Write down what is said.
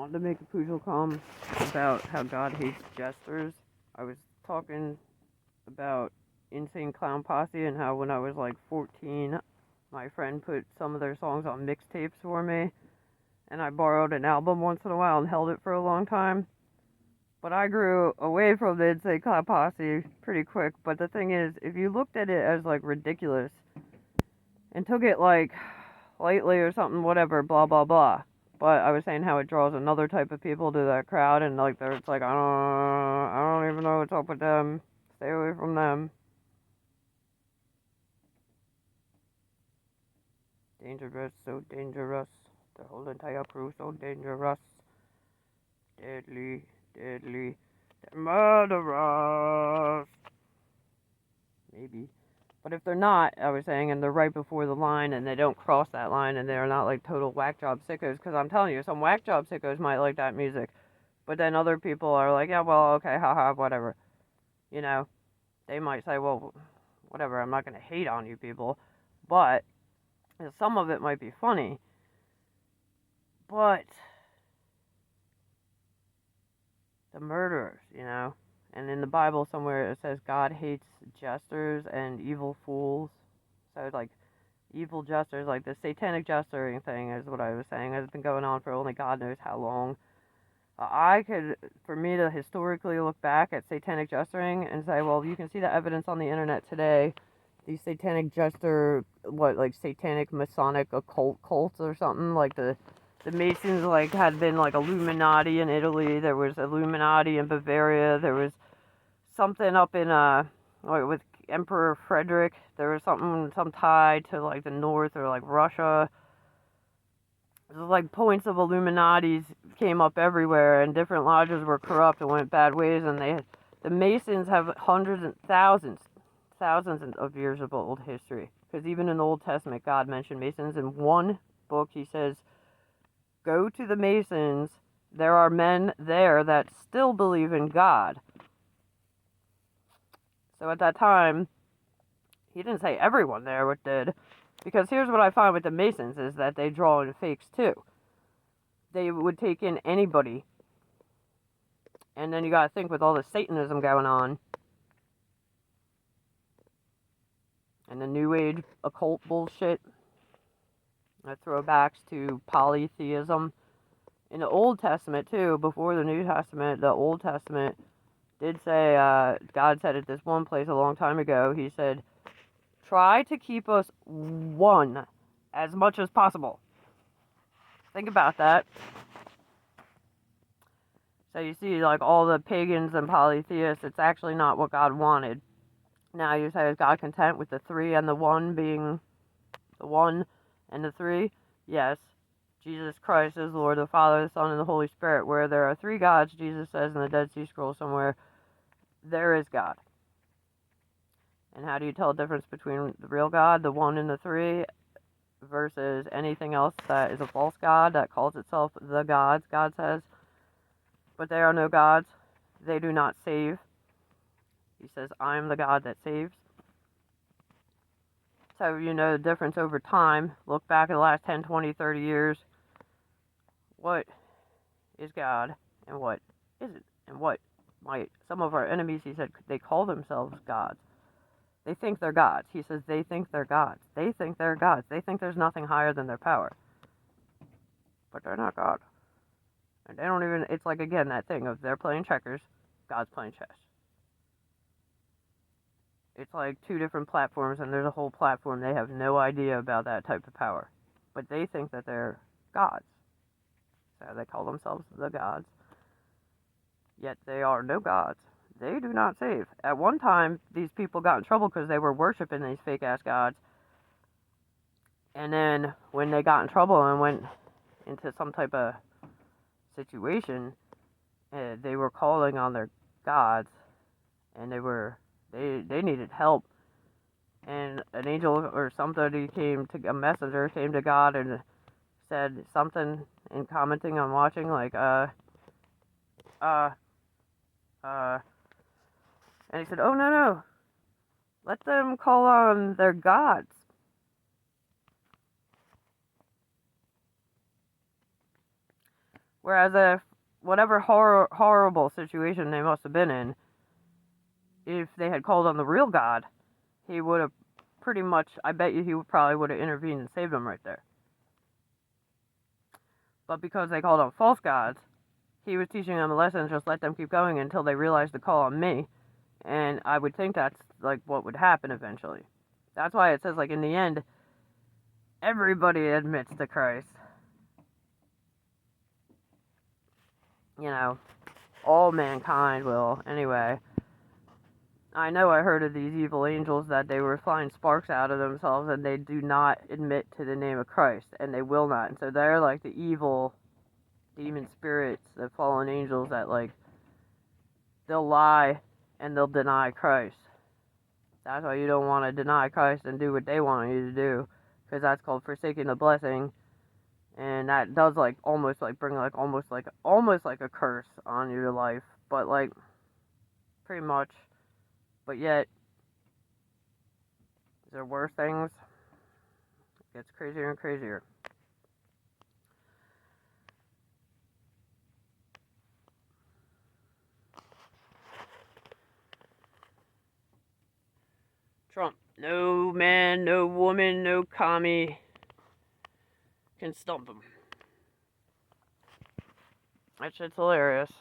wanted to make a Pujol calm about how God hates jesters. I was talking about Insane Clown Posse and how when I was like 14, my friend put some of their songs on mixtapes for me, and I borrowed an album once in a while and held it for a long time. But I grew away from the Insane Clown Posse pretty quick. But the thing is, if you looked at it as like ridiculous and took it like lightly or something, whatever, blah blah blah. But I was saying how it draws another type of people to that crowd, and like it's like I don't even know what's up with them. Stay away from them. Dangerous, so dangerous. The whole entire crew so dangerous. Deadly, deadly. They're murderers. Maybe. But if they're not, I was saying, and they're right before the line and they don't cross that line and they're not like total whack job sickos, because I'm telling you, some whack job sickos might like that music. But then other people are like, yeah, well, okay, haha, whatever. You know, they might say, well, whatever, I'm not going to hate on you people. But some of it might be funny. But the murderers, you know. And in the Bible somewhere it says God hates jesters and evil fools. So it's like evil jesters, like the satanic jestering thing is what I was saying, has been going on for only God knows how long. For me to historically look back at satanic jestering and say, well, you can see the evidence on the internet today. These satanic jester, like satanic Masonic occult cults or something, like the Masons, like, had been, like, Illuminati in Italy, there was Illuminati in Bavaria, there was something up in, with Emperor Frederick, there was some tie to, like, the north, or, like, Russia. Like, points of Illuminatis came up everywhere, and different lodges were corrupt and went bad ways, and the Masons have hundreds and thousands of years of old history, because even in the Old Testament, God mentioned Masons. In one book, he says, go to the Masons, there are men there that still believe in God. So at that time, he didn't say everyone there did, because here's what I find with the Masons is that they draw in fakes too. They would take in anybody, and then you gotta think with all the Satanism going on, and the New Age occult bullshit, that throwbacks to polytheism. In the Old Testament, too, before the New Testament, the Old Testament did say, God said at this one place a long time ago, he said, try to keep us one as much as possible. Think about that. So you see, like, all the pagans and polytheists, it's actually not what God wanted. Now you say, is God content with the three and the one being the one and the three? Yes. Jesus Christ is Lord, the Father, the Son, and the Holy Spirit. Where there are three gods, Jesus says in the Dead Sea Scrolls somewhere, there is God. And how do you tell the difference between the real God, the one and the three, versus anything else that is a false god that calls itself the gods, God says? But they are no gods. They do not save. He says, I am the God that saves. So you know the difference over time. Look back at the last 10, 20, 30 years. What is God and what isn't? And what might some of our enemies, he said, they call themselves gods. They think they're gods. He says they think they're gods. They think they're gods. They think there's nothing higher than their power. But they're not God. And they don't even, it's like, again, that thing of they're playing checkers, God's playing chess. It's like two different platforms, and there's a whole platform. They have no idea about that type of power. But they think that they're gods. So they call themselves the gods. Yet they are no gods. They do not save. At one time, these people got in trouble because they were worshiping these fake-ass gods. And then when they got in trouble and went into some type of situation, they were calling on their gods, and they needed help. And an angel or somebody a messenger came to God and said something in commenting on watching, like, and he said, oh, no, let them call on their gods. Whereas if whatever horrible situation they must have been in, if they had called on the real God, he would have pretty much, I bet you he probably would have intervened and saved them right there. But because they called on false gods, he was teaching them a lesson, just let them keep going until they realized to call on me. And I would think that's like what would happen eventually. That's why it says, like, in the end, everybody admits to Christ. You know, all mankind will. Anyway, I know I heard of these evil angels that they were flying sparks out of themselves and they do not admit to the name of Christ, and they will not. And so they're like the evil demon spirits, the fallen angels that, like, they'll lie and they'll deny Christ. That's why you don't want to deny Christ and do what they want you to do, because that's called forsaking the blessing, and that does, like, almost like bring, like, almost like a curse on your life, but, like, pretty much. But yet, there are worse things. It gets crazier and crazier. Trump. No man, no woman, no commie can stump him. That shit's hilarious.